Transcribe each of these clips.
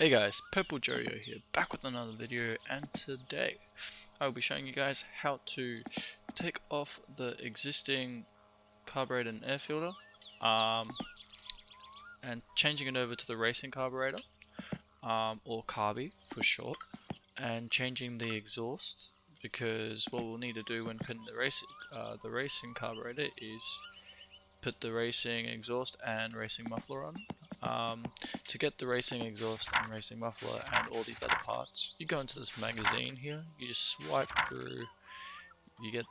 Hey guys, Purple Jorio here, back with another video, and today I will be showing you guys how to take off the existing carburetor and air filter and changing it over to the racing carburetor, or carby for short, and changing the exhaust, because what we'll need to do when putting the racing carburetor is put the racing exhaust and racing muffler on. To get the racing exhaust and racing muffler and all these other parts, you go into this magazine here, you just swipe through, you get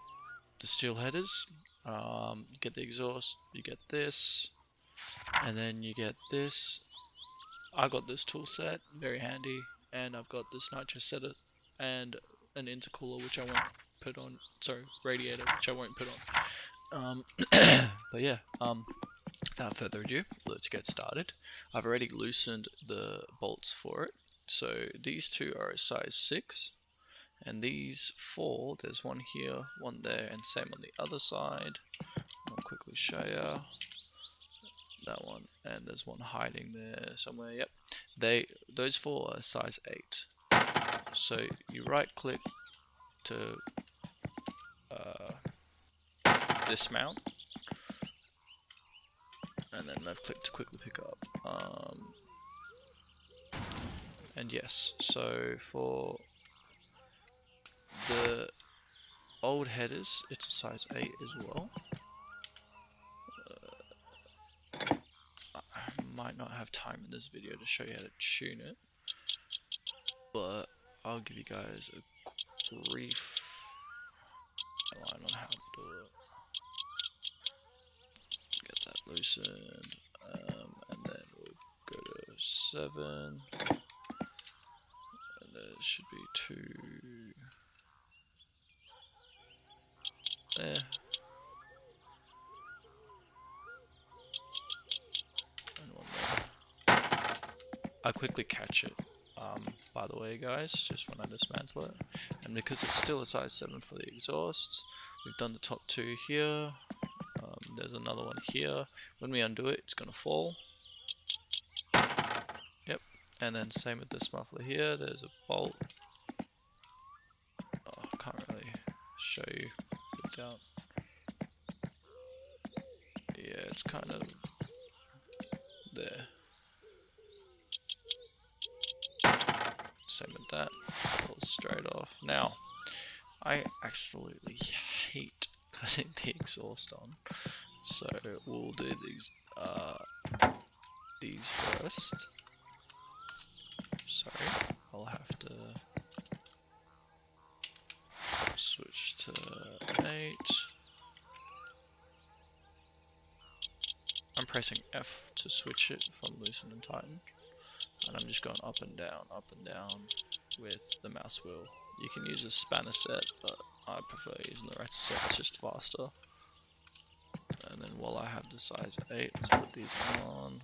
the steel headers, you get the exhaust, you get this, and then you get this. I got this tool set, very handy, and I've got this nitro setter and an intercooler which I won't put on, sorry, radiator which I won't put on. But yeah, without further ado, let's get started. I've already loosened the bolts for it. So these two are a size 6, and these 4, there's one here, one there, and same on the other side. I'll quickly show you that one, and there's one hiding there somewhere. Yep, those 4 are size 8. So you right click to dismount, and then left click to quickly pick up. And yes, so for the old headers, it's a size 8 as well. I might not have time in this video to show you how to tune it, but I'll give you guys a brief outline on how to do it. Get that loosened, and then we'll go to 7, and there should be 2 there. And 1 there. I quickly catch it, by the way guys, just when I dismantle it. And because it's still a size 7 for the exhaust, we've done the top 2 here. There's another one here. When we undo it, it's gonna fall. Yep. And then same with this muffler here. There's a bolt. Oh, I can't really show you without. Yeah, it's kind of there. Same with that. Falls straight off. Now, I absolutely hate putting the exhaust on, so we'll do these first. Sorry, I'll have to switch to 8. I'm pressing F to switch it from loosen and tighten, and I'm just going up and down with the mouse wheel. You can use a spanner set, but I prefer using the ratchet set, it's just faster. And then while I have the size 8, let's put these on.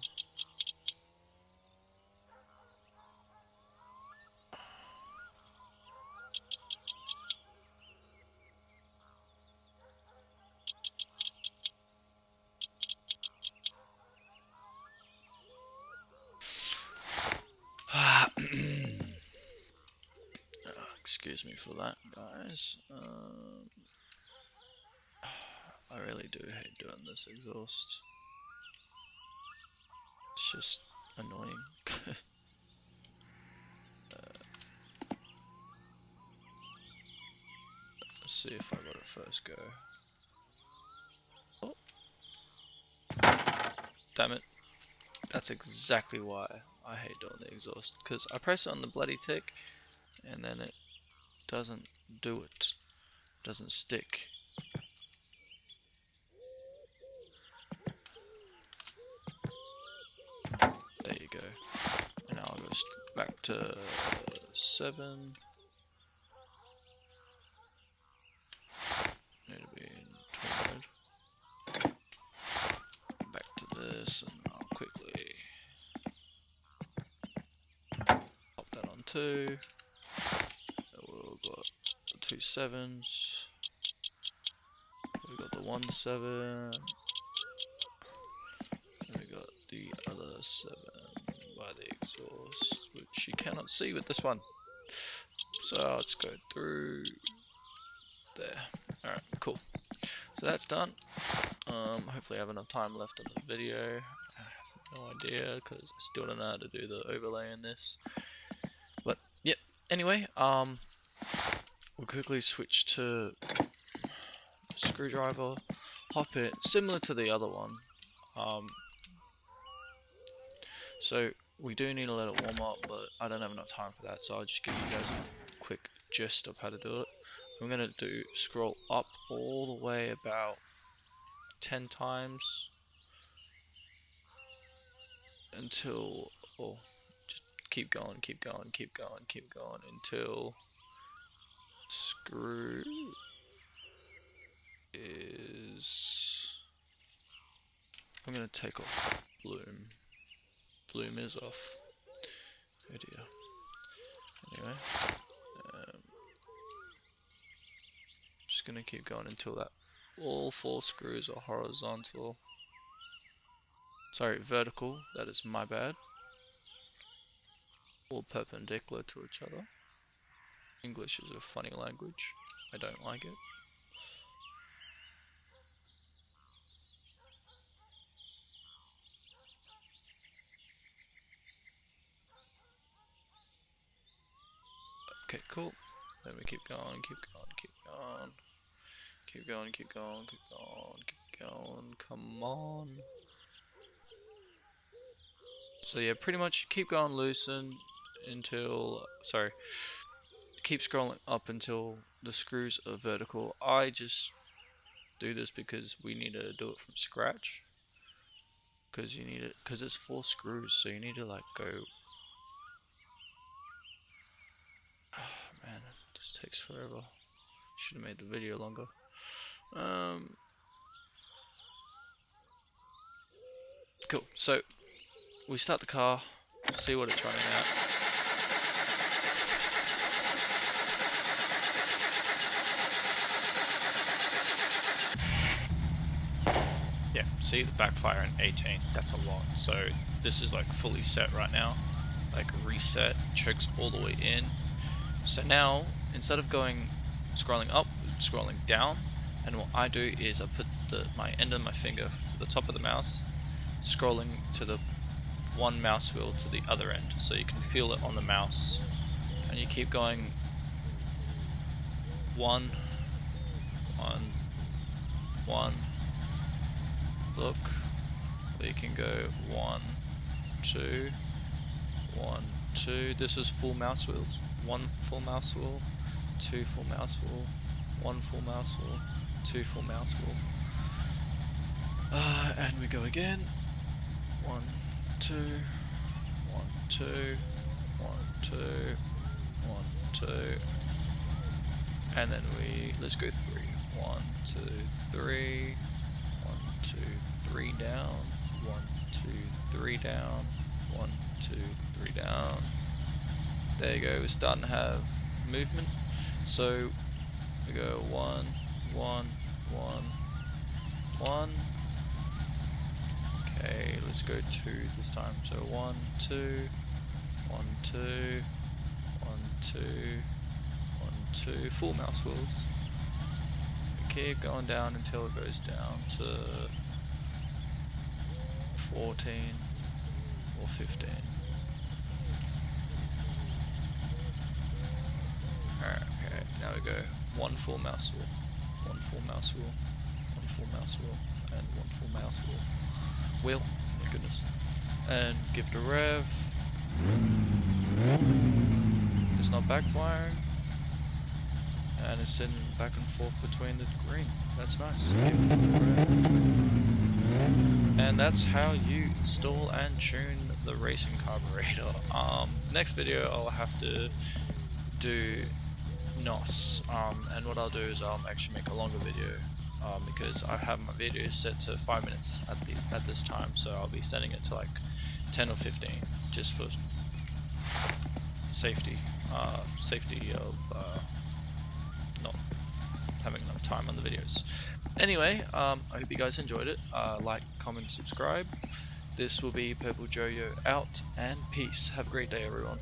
Excuse me for that, guys. I really do hate doing this exhaust. It's just annoying. Let's see if I got it first go. Oh. Damn it. That's exactly why I hate doing the exhaust. Because I press it on the bloody tick, and then it doesn't do it. Doesn't stick. There you go. And now I'll go back to 7. Need to be in twin mode. Back to this, and I'll quickly pop that on 2. We've got the 2 7s. We've got the 1 7. And we got the other 7 by the exhaust, which you cannot see with this one. So I'll just go through there. Alright, cool. So that's done. Hopefully I have enough time left in the video. I have no idea because I still don't know how to do the overlay in this. But yep. Anyway, we'll quickly switch to screwdriver. Hop it, similar to the other one. So we do need to let it warm up, but I don't have enough time for that, so I'll just give you guys a quick gist of how to do it. I'm gonna do scroll up all the way about 10 times until, or just keep going until screw is, I'm gonna take off bloom. Bloom is off. Oh dear. Anyway, just gonna keep going until that all 4 screws are horizontal. Sorry, vertical. That is my bad. All perpendicular to each other. English is a funny language. I don't like it. Okay, cool. Then we keep going. Come on. So yeah, pretty much keep going loosen until, sorry, keep scrolling up until the screws are vertical. I just do this because we need to do it from scratch. Because you need it, because it's 4 screws, so you need to like go. Oh man, this takes forever. Should have made the video longer. Cool. So we start the car, see what it's running at. Yeah, see the backfire in 18. That's a lot. So this is like fully set right now. Like reset, chokes all the way in. So now instead of scrolling up, scrolling down, and what I do is I put my end of my finger to the top of the mouse, scrolling to the one mouse wheel to the other end, so you can feel it on the mouse, and you keep going 1, 1, 1. Look, or you can go 1, 2, 1, 2. This is full mouse wheels. 1 full mouse wheel, 2 full mouse wheel, 1 full mouse wheel, 2 full mouse wheel. And we go again. 1, 2, 1, 2, 1, 2, 1, 2. And then let's go 3. 1, 2, 3. 1, 2, 3 down. 1, 2, 3 down. 1, 2, 3 down. There you go, we're starting to have movement. So we go 1, 1, 1, 1. Okay, let's go 2 this time. So 1, 2, 1, 2, 1, 2, 1, 2. Full mouse wheels. Keep going down until it goes down to 14 or 15. Alright, okay, now we go 1 full mouse wheel, 1 full mouse wheel, 1 full mouse wheel, and 1 full mouse wheel. My goodness. And give it a rev. It's not backfiring. And it's sitting back and forth between the green. That's nice. And that's how you install and tune the racing carburetor. Next video I'll have to do NOS, and what I'll do is I'll actually make a longer video, because I have my video set to 5 minutes at this time, so I'll be setting it to like 10 or 15 just for safety of not having enough time on the videos. Anyway, I hope you guys enjoyed it. Like, comment, subscribe. This will be Purple Jojo out, and peace. Have a great day, everyone.